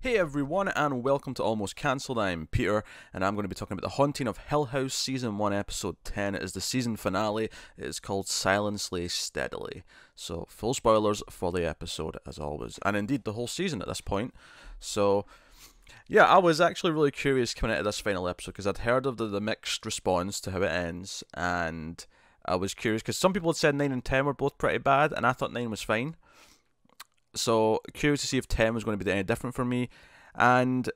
Hey everyone, and welcome to Almost Cancelled. I'm Peter, and I'm going to be talking about The Haunting of Hill House Season 1, Episode 10. It is the season finale. It is called Silently, Steadily. So, full spoilers for the episode, as always. And indeed, the whole season at this point. So, yeah, I was actually really curious coming into this final episode, because I'd heard of the mixed response to how it ends, and I was curious, because some people had said 9 and 10 were both pretty bad, and I thought 9 was fine. So, curious to see if 10 was going to be any different for me. And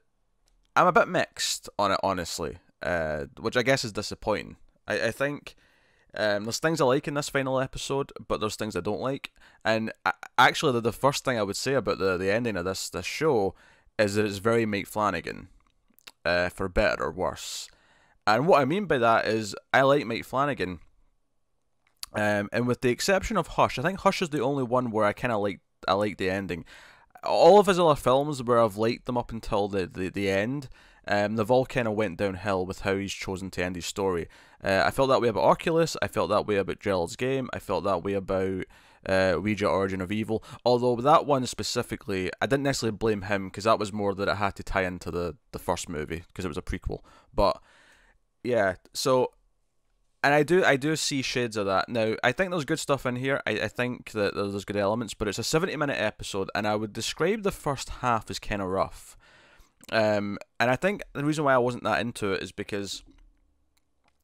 I'm a bit mixed on it, honestly, which I guess is disappointing. I think there's things I like in this final episode, but there's things I don't like. And actually, the first thing I would say about the ending of this show is that it's very Mike Flanagan, for better or worse. And what I mean by that is I like Mike Flanagan. And with the exception of Hush, I think Hush is the only one where I kind of like the ending. All of his other films where I've liked them up until the end, they've all kind of went downhill with how he's chosen to end his story. I felt that way about Oculus, I felt that way about Gerald's Game, I felt that way about Ouija Origin of Evil, although that one specifically, I didn't necessarily blame him, because that was more that it had to tie into the first movie, because it was a prequel. But, yeah, so... And I do see shades of that. Now, I think there's good stuff in here. I think that there's good elements, but it's a 70-minute episode, and I would describe the first half as kind of rough. And I think the reason why I wasn't that into it is because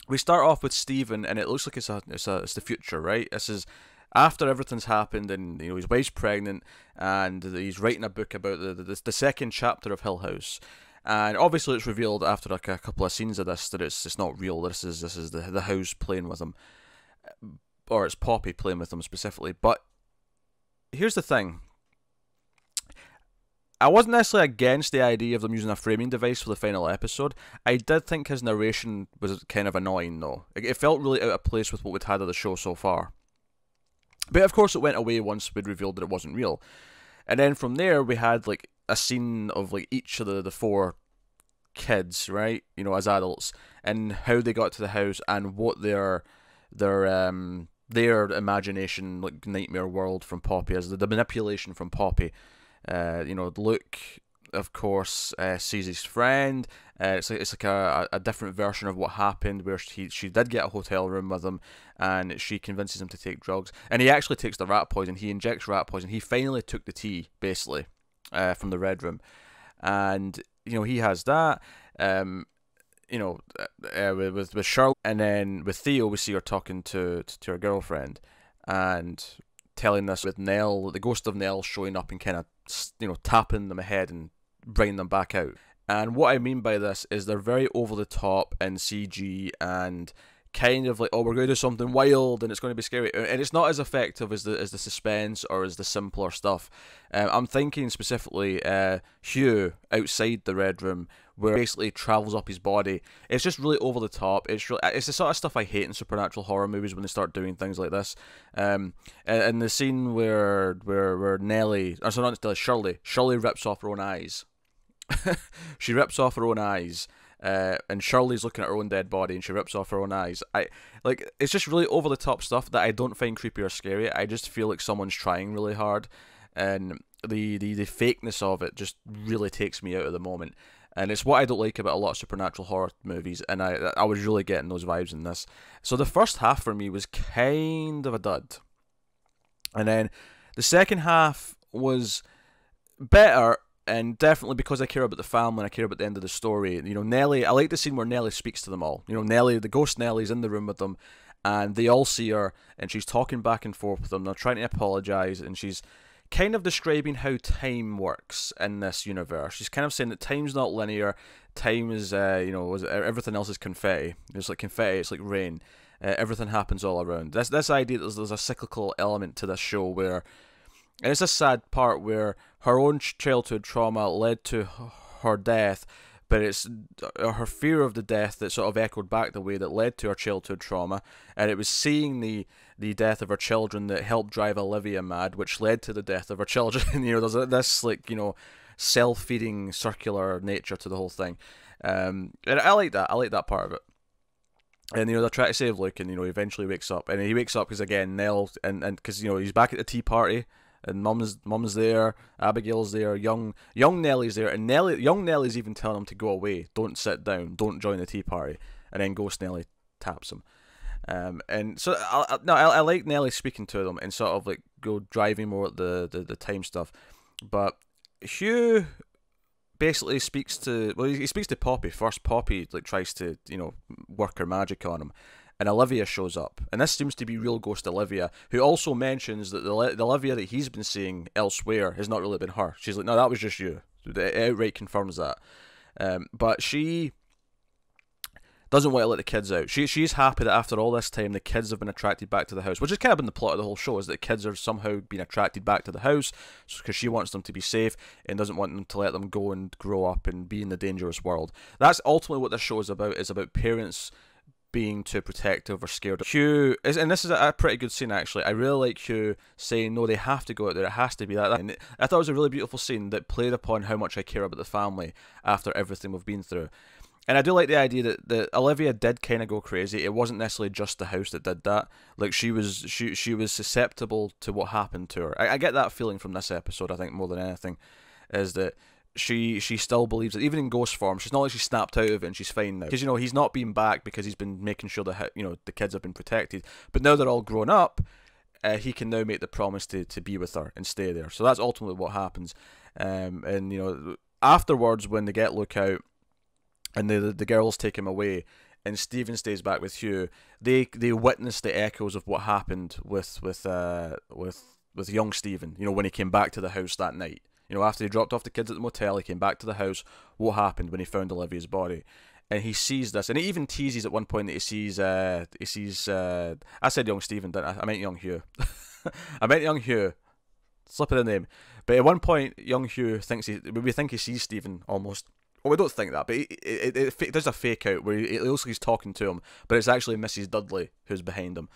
we start off with Stephen, and it looks like it's the future, right? This is after everything's happened, and his wife's pregnant, and he's writing a book about the second chapter of Hill House. And obviously it's revealed after like a couple of scenes of this that it's not real. This is the house playing with him, or it's Poppy playing with him specifically. But here's the thing: I wasn't necessarily against the idea of them using a framing device for the final episode. I did think his narration was kind of annoying, though. It felt really out of place with what we'd had of the show so far. But of course, it went away once we'd revealed that it wasn't real. And then from there, we had like a scene of like each of the four kids, right? As adults, and how they got to the house, and what their imagination, like nightmare world from Poppy is, the manipulation from Poppy. Luke, of course, sees his friend. It's like a different version of what happened, where she did get a hotel room with him, and she convinces him to take drugs, and he actually takes the rat poison. He injects rat poison. He finally took the tea, basically, from the Red Room, and he has that. With Charlotte, and then with Theo, we see her talking to her girlfriend, and telling this with Nell, the ghost of Nell showing up and kind of tapping them ahead and bringing them back out. And what I mean by this is they're very over the top in CG, and kind of like, oh, we're going to do something wild and it's going to be scary, and it's not as effective as the suspense or as the simpler stuff. I'm thinking specifically Hugh outside the Red Room, where he basically travels up his body. It's just really over the top. It's the sort of stuff I hate in supernatural horror movies when they start doing things like this. And the scene where Nellie, or sorry, not Nellie, Shirley rips off her own eyes. She rips off her own eyes. And Shirley's looking at her own dead body, and she rips off her own eyes. It's just really over the top stuff that I don't find creepy or scary. I just feel like someone's trying really hard, and the fakeness of it just really takes me out of the moment. And it's what I don't like about a lot of supernatural horror movies, and I was really getting those vibes in this. So the first half for me was kind of a dud, and then the second half was better. And definitely because I care about the family and I care about the end of the story. Nellie, I like the scene where Nellie speaks to them all. Nellie, the ghost Nellie's in the room with them, and they all see her, and she's talking back and forth with them. They're trying to apologise, and she's kind of describing how time works in this universe. She's kind of saying that time's not linear. Time is, everything else is confetti. It's like confetti, it's like rain. Everything happens all around. This idea that there's a cyclical element to this show where... And it's a sad part where her own childhood trauma led to her death, but it's her fear of the death that sort of echoed back the way that led to her childhood trauma, and it was seeing the death of her children that helped drive Olivia mad, which led to the death of her children. There's this self-feeding circular nature to the whole thing, and I like that. I like that part of it. And they're trying to save Luke, and he eventually wakes up, and he wakes up because again Nell, and because he's back at the tea party. and mum's there, Abigail's there, young Nellie's there, and young Nellie's even telling him to go away, don't sit down, don't join the tea party, and then Ghost Nellie taps him. And so I like Nellie speaking to them and sort of like go driving more at the time stuff, but Hugh basically speaks to he speaks to Poppy first. Poppy like tries to work her magic on him, and Olivia shows up, and this seems to be real ghost Olivia, who also mentions that the Olivia that he's been seeing elsewhere has not really been her. She's like, no, that was just you. It outright confirms that, but she doesn't want to let the kids out. She's happy that after all this time the kids have been attracted back to the house, which has kind of been the plot of the whole show, is that the kids are somehow being attracted back to the house because she wants them to be safe and doesn't want them to let them go and grow up and be in the dangerous world. That's ultimately what this show is about parents being too protective or scared. Hugh and this is a pretty good scene actually. I really like Hugh saying no, they have to go out there, it has to be that. And I thought it was a really beautiful scene that played upon how much I care about the family after everything we've been through. And I do like the idea that Olivia did kind of go crazy. It wasn't necessarily just the house that did that. Like she was susceptible to what happened to her. I get that feeling from this episode. I think more than anything, is that she still believes that even in ghost form, she's not like she snapped out of it and she's fine now. Because he's not been back because he's been making sure that the kids have been protected. But now they're all grown up, he can now make the promise to be with her and stay there. So that's ultimately what happens. And afterwards when they get Lookout, and the girls take him away, and Stephen stays back with Hugh. They witness the echoes of what happened with young Stephen. When he came back to the house that night. After he dropped off the kids at the motel, he came back to the house. What happened when he found Olivia's body? And he sees this, and he even teases at one point that he sees. I said young Stephen, didn't I? I meant young Hugh. I meant young Hugh. Slip of the name. But at one point, young Hugh we think he sees Stephen almost. Well, we don't think that, but there's a fake out where it looks like he's talking to him, but it's actually Mrs. Dudley who's behind him.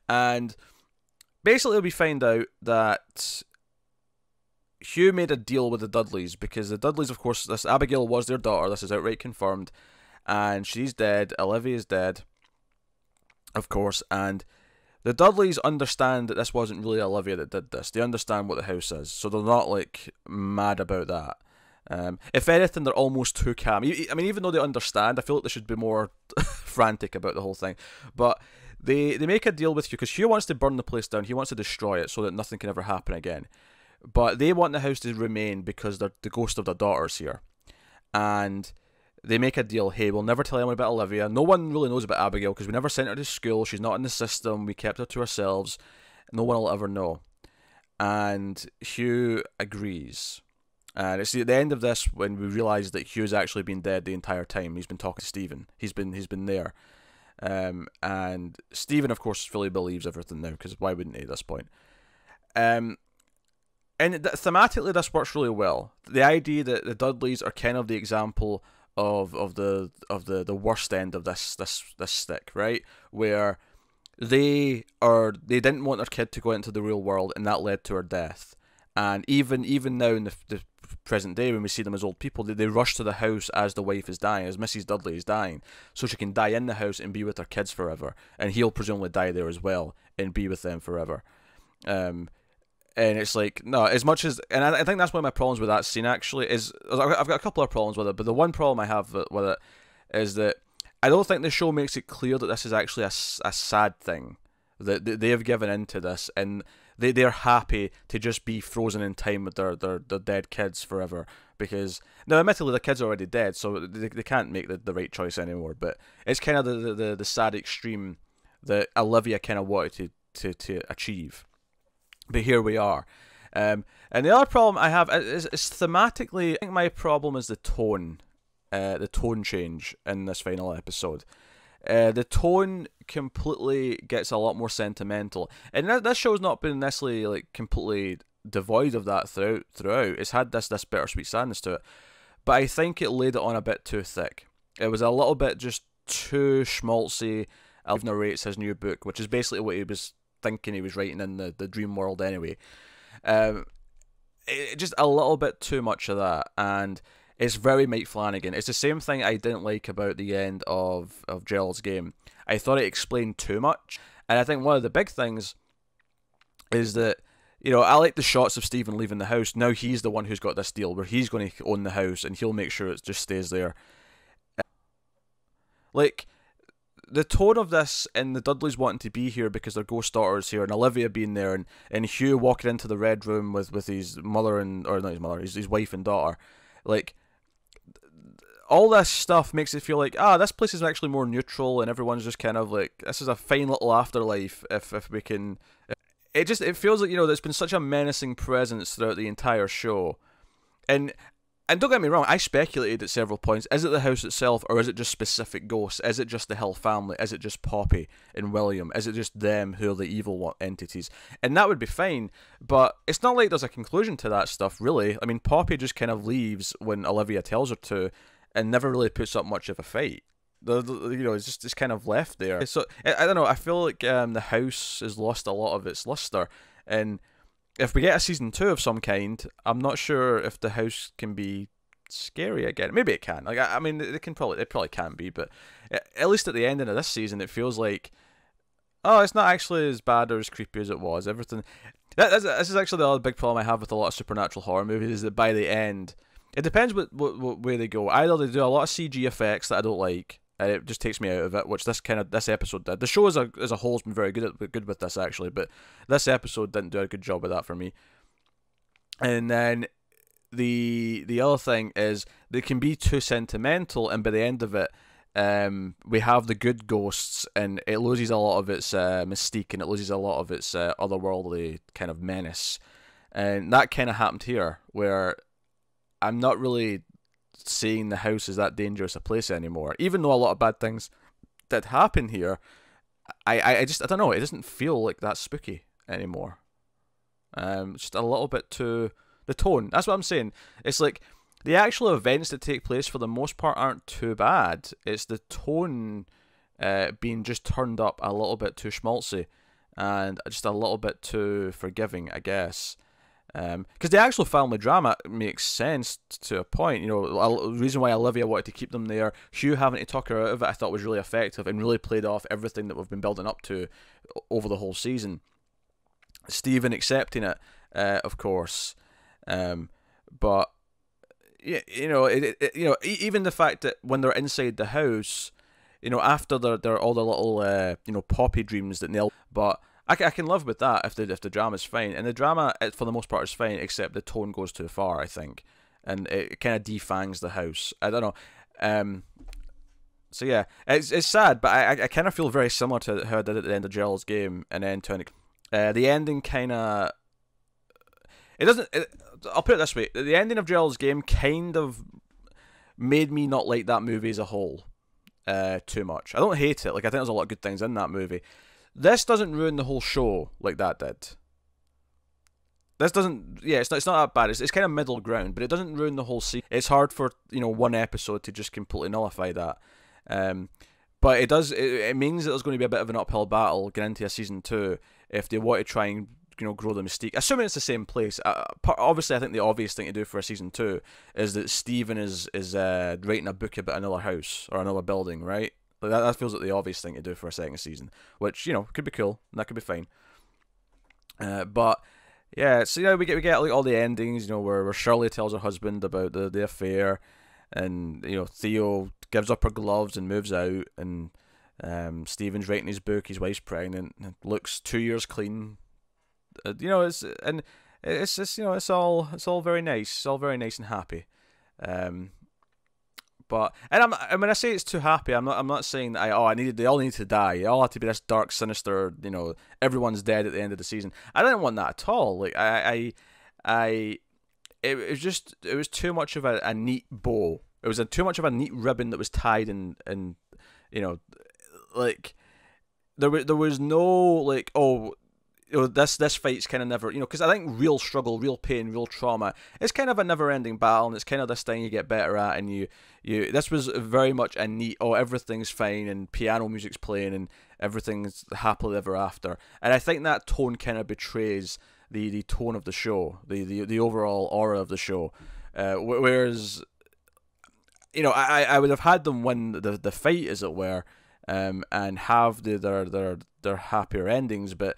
And basically we find out that Hugh made a deal with the Dudleys, because the Dudleys, of course, this Abigail was their daughter, this is outright confirmed, and she's dead, Olivia's dead, of course, and the Dudleys understand that this wasn't really Olivia that did this. They understand what the house is, so they're not, like, mad about that. If anything, they're almost too calm. I mean, even though they understand, I feel like they should be more frantic about the whole thing. But they make a deal with Hugh, because Hugh wants to burn the place down. He wants to destroy it so that nothing can ever happen again. But they want the house to remain because the ghost of their daughter's here. And they make a deal. Hey, we'll never tell anyone about Olivia. No one really knows about Abigail because we never sent her to school. She's not in the system. We kept her to ourselves. No one will ever know. And Hugh agrees. And it's at the end of this when we realise that Hugh's actually been dead the entire time. He's been talking to Stephen. He's been there. And Stephen, of course, fully believes everything now, because why wouldn't he at this point? And thematically, this works really well. The idea that the Dudleys are kind of the example of the worst end of this stick, right? Where they didn't want their kid to go into the real world, and that led to her death. And even now in the present day, when we see them as old people, they rush to the house as the wife is dying, as Mrs. Dudley is dying, so she can die in the house and be with her kids forever. And he'll presumably die there as well and be with them forever. And it's like, no, as much as, and I think that's one of my problems with that scene actually, is I've got a couple of problems with it, but the one problem I have with it is that I don't think the show makes it clear that this is actually a sad thing, that they have given into this, and they're happy to just be frozen in time with their dead kids forever, because, now admittedly the kids are already dead, so they can't make the right choice anymore, but it's kind of the sad extreme that Olivia kind of wanted to achieve. But here we are. And the other problem I have is thematically, I think my problem is the tone change in this final episode. The tone completely gets a lot more sentimental, and this show's not been necessarily like completely devoid of that throughout. It's had this bittersweet sadness to it, but I think it laid it on a bit too thick. It was a little bit just too schmaltzy. Alv narrates his new book, which is basically what he was thinking he was writing in the dream world anyway. Just a little bit too much of that, and it's very Mike Flanagan. It's the same thing I didn't like about the end of Gerald's Game. I thought it explained too much, and I think one of the big things is that you know, I like the shots of Stephen leaving the house. Now he's the one who's got this deal where he's going to own the house and he'll make sure it just stays there. Like, the tone of this, and the Dudleys wanting to be here because their ghost daughter's here, and Olivia being there, and Hugh walking into the red room with his mother or not his mother, his wife and daughter, like, all this stuff makes it feel like, this place is actually more neutral, and everyone's just kind of like, this is a fine little afterlife if we can. It feels like, you know, there's been such a menacing presence throughout the entire show, and don't get me wrong, I speculated at several points, is it the house itself, or is it just specific ghosts? Is it just the Hill family? Is it just Poppy and William? Is it just them who are the evil entities? And that would be fine, but it's not like there's a conclusion to that stuff, really. I mean, Poppy just kind of leaves when Olivia tells her to, and never really puts up much of a fight. You know, it's kind of left there. So, I don't know, I feel like the house has lost a lot of its luster, and if we get a season 2 of some kind, I'm not sure if the house can be scary again. Maybe it can. Like, I mean, it probably can be, but at least at the ending of this season, it feels like, it's not actually as bad or as creepy as it was. Everything. This is actually the other big problem I have with a lot of supernatural horror movies, is that by the end, it depends what way they go. Either they do a lot of CG effects that I don't like, and it just takes me out of it, which this episode did. The show as a whole has been very good with this, actually, but this episode didn't do a good job of that for me. And then the other thing is they can be too sentimental, and by the end of it, we have the good ghosts, and it loses a lot of its mystique, and it loses a lot of its otherworldly kind of menace. And that kind of happened here, where I'm not really seeing the house as that dangerous a place anymore. Even though a lot of bad things did happen here, I don't know, it doesn't feel like that spooky anymore. Just a little bit too... The tone, that's what I'm saying. It's like, the actual events that take place for the most part aren't too bad. It's the tone being just turned up a little bit too schmaltzy, and just a little bit too forgiving, I guess. Because the actual family drama makes sense to a point. You know, the reason why Olivia wanted to keep them there, Hugh having to talk her out of it, I thought was really effective and really played off everything that we've been building up to over the whole season. Stephen accepting it, of course, but yeah, you know, even the fact that when they're inside the house, you know, after their all the little Poppy dreams that Nell, but I can live with that if the drama's fine, and the drama for the most part is fine, except the tone goes too far, I think, and it kind of defangs the house. I don't know. So yeah, it's sad, but I kind of feel very similar to how I did at the end of Gerald's Game, and then the ending kind of, it doesn't. I'll put it this way: the ending of Gerald's Game kind of made me not like that movie as a whole too much. I don't hate it. Like, I think there's a lot of good things in that movie. This doesn't ruin the whole show like that did. This doesn't, it's not that bad. It's kind of middle ground, but it doesn't ruin the whole season. It's hard for, one episode to just completely nullify that. But it does. It means that there's going to be a bit of an uphill battle getting into a season 2 if they want to try and grow the mystique. Assuming it's the same place. Obviously, I think the obvious thing to do for a season 2 is that Stephen is writing a book about another house or another building, right? Like that feels like the obvious thing to do for a second season, which could be cool. And that could be fine. But yeah, so we get like all the endings. Where Shirley tells her husband about the affair, and Theo gives up her gloves and moves out, and Stephen's writing his book. His wife's pregnant, and looks 2 years clean. It's all very nice. It's all very nice and happy. But when I say it's too happy, I'm not saying that they all need to die. It all had to be this dark, sinister. Everyone's dead at the end of the season. I didn't want that at all. Like it was too much of a neat bow. It was too much of a neat ribbon that was tied and like there was no this fight's kind of never, because I think real struggle, real pain, real trauma, it's kind of a never-ending battle, and it's kind of this thing you get better at, and this was very much a neat, everything's fine, and piano music's playing, and everything's happily ever after, and I think that tone kind of betrays the tone of the show, the overall aura of the show, whereas, I would have had them win the fight, as it were, and have their happier endings, but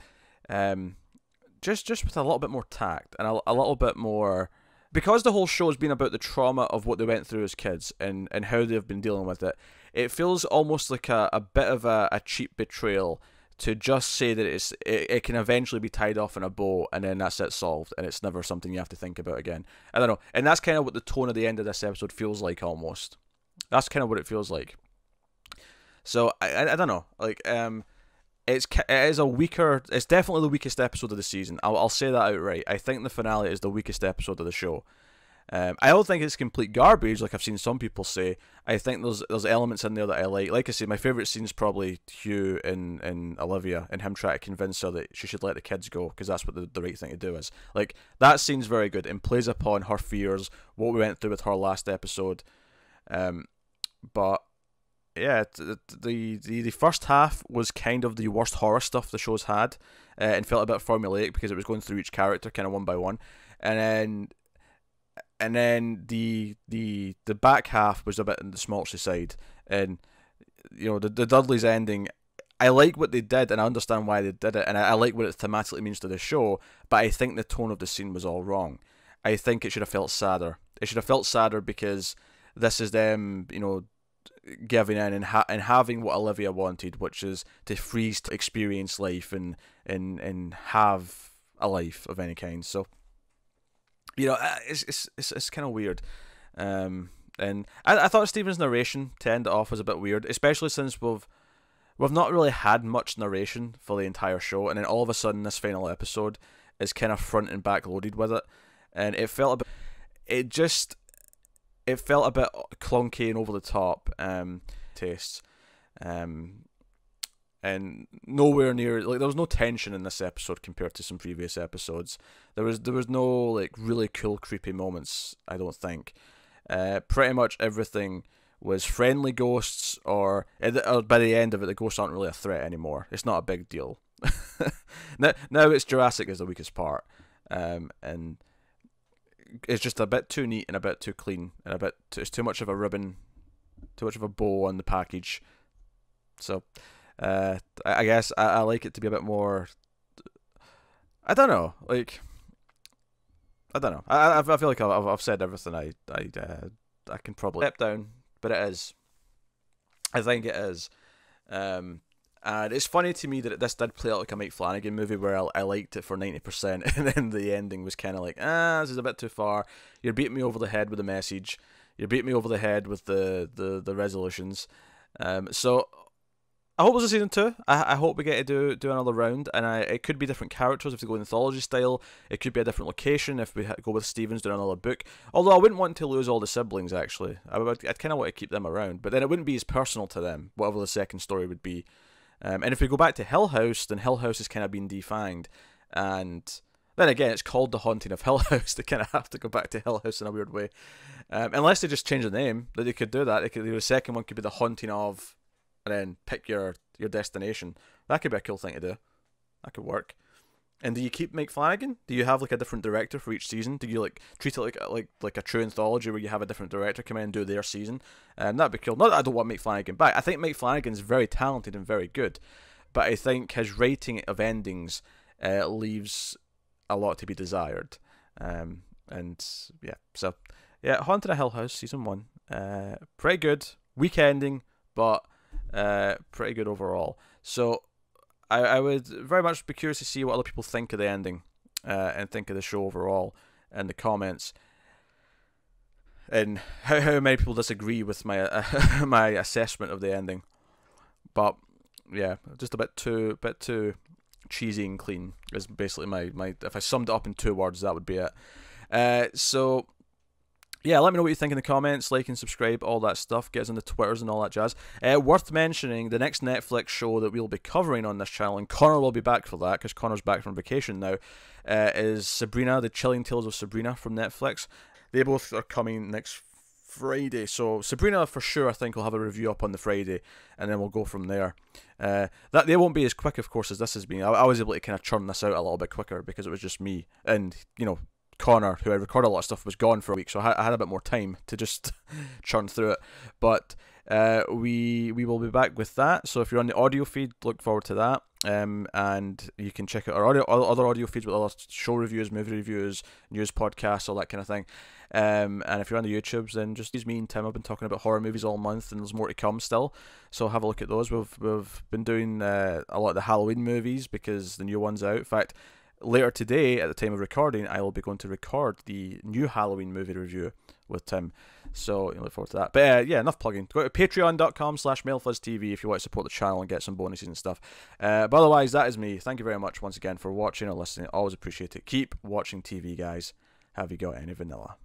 just with a little bit more tact and a little bit more, because the whole show has been about the trauma of what they went through as kids and how they've been dealing with it. It feels almost like a bit of a cheap betrayal to just say that it can eventually be tied off in a bow and then that's it, solved, and it's never something you have to think about again. I don't know, and that's kind of what the tone of the end of this episode feels like almost. That's kind of what it feels like. So I don't know, like it is a weaker. It's definitely the weakest episode of the season. I'll say that outright. I think the finale is the weakest episode of the show. I don't think it's complete garbage, like I've seen some people say. I think there's elements in there that I like. Like I say, my favourite scene is probably Hugh and Olivia and him trying to convince her that she should let the kids go because that's what the right thing to do is. Like, that scene's very good and plays upon her fears, what we went through with her last episode. But yeah, the first half was kind of the worst horror stuff the show's had, and felt a bit formulaic because it was going through each character kind of one by one, and then the back half was a bit on the smolchy side, and you know the Dudley's ending. I like what they did, and I understand why they did it, and I like what it thematically means to the show. But I think the tone of the scene was all wrong. I think it should have felt sadder. It should have felt sadder because this is them, you know, giving in and having what Olivia wanted, which is to freeze, to experience life and have a life of any kind. So, you know, it's kind of weird. And I thought Stephen's narration to end it off was a bit weird, especially since we've not really had much narration for the entire show, and then all of a sudden this final episode is kind of front and back loaded with it, and it felt a bit clunky and over the top tastes, and nowhere near, like, there was no tension in this episode compared to some previous episodes. There was no like really cool creepy moments, I don't think. Pretty much everything was friendly ghosts, or by the end of it, the ghosts aren't really a threat anymore. It's not a big deal. now it's Jurassic is the weakest part, and it's just a bit too neat and a bit too clean, and it's too much of a ribbon, too much of a bow on the package. So I guess I like it to be a bit more. I don't know, like, I don't know. I feel like I've said everything I can probably step down, but it is. I think it is. And it's funny to me that this did play out like a Mike Flanagan movie where I liked it for 90%, and then the ending was kind of like, this is a bit too far. You're beating me over the head with the message. You're beating me over the head with the resolutions. So I hope there's a season 2. I hope we get to do another round, and it could be different characters if we go anthology style. It could be a different location if we go with Stevens doing another book. Although I wouldn't want to lose all the siblings, actually. I'd kind of want to keep them around, but then it wouldn't be as personal to them, whatever the second story would be. And if we go back to Hill House, then Hill House has kind of been defanged, and then again, it's called The Haunting of Hill House. They kind of have to go back to Hill House in a weird way, unless they just change the name. That they could do that. The second one could be The Haunting of, and then pick your destination. That could be a cool thing to do. That could work. And do you keep Mike Flanagan? Do you have like a different director for each season? Do you like treat it like a true anthology where you have a different director come in and do their season? That'd be cool. Not that I don't want Mike Flanagan back. I think Mike Flanagan's very talented and very good, but I think his writing of endings leaves a lot to be desired. And yeah, so yeah, Haunted of Hill House season 1, pretty good. Weak ending, but pretty good overall. So I would very much be curious to see what other people think of the ending, and think of the show overall in the comments, and how many people disagree with my my assessment of the ending. But yeah, just a bit too cheesy and clean is basically my if I summed it up in 2 words, that would be it. So yeah, let me know what you think in the comments, like and subscribe, all that stuff, get us on the Twitters and all that jazz. Worth mentioning, the next Netflix show that we'll be covering on this channel, and Connor will be back for that, because Connor's back from vacation now, is Sabrina, The Chilling Tales of Sabrina from Netflix. They both are coming next Friday, so Sabrina for sure I think will have a review up on the Friday, and then we'll go from there. That they won't be as quick, of course, as this has been. I was able to kind of churn this out a little bit quicker because it was just me, and, you know, Connor, who I recorded a lot of stuff, was gone for a week, so I had a bit more time to just churn through it. But we will be back with that. So if you're on the audio feed, look forward to that. And you can check out our other audio feeds with other show reviews, movie reviews, news podcasts, all that kind of thing. And if you're on the YouTubes, then just use me and Tim. I've been talking about horror movies all month, and there's more to come still. So have a look at those. We've been doing a lot of the Halloween movies because the new one's out. In fact, later today, at the time of recording, I will be going to record the new Halloween movie review with Tim. So you look forward to that. But yeah, enough plugging. Go to patreon.com/MailFuzzTV if you want to support the channel and get some bonuses and stuff. But otherwise, that is me. Thank you very much once again for watching or listening. Always appreciate it. Keep watching TV, guys. Have you got any vanilla?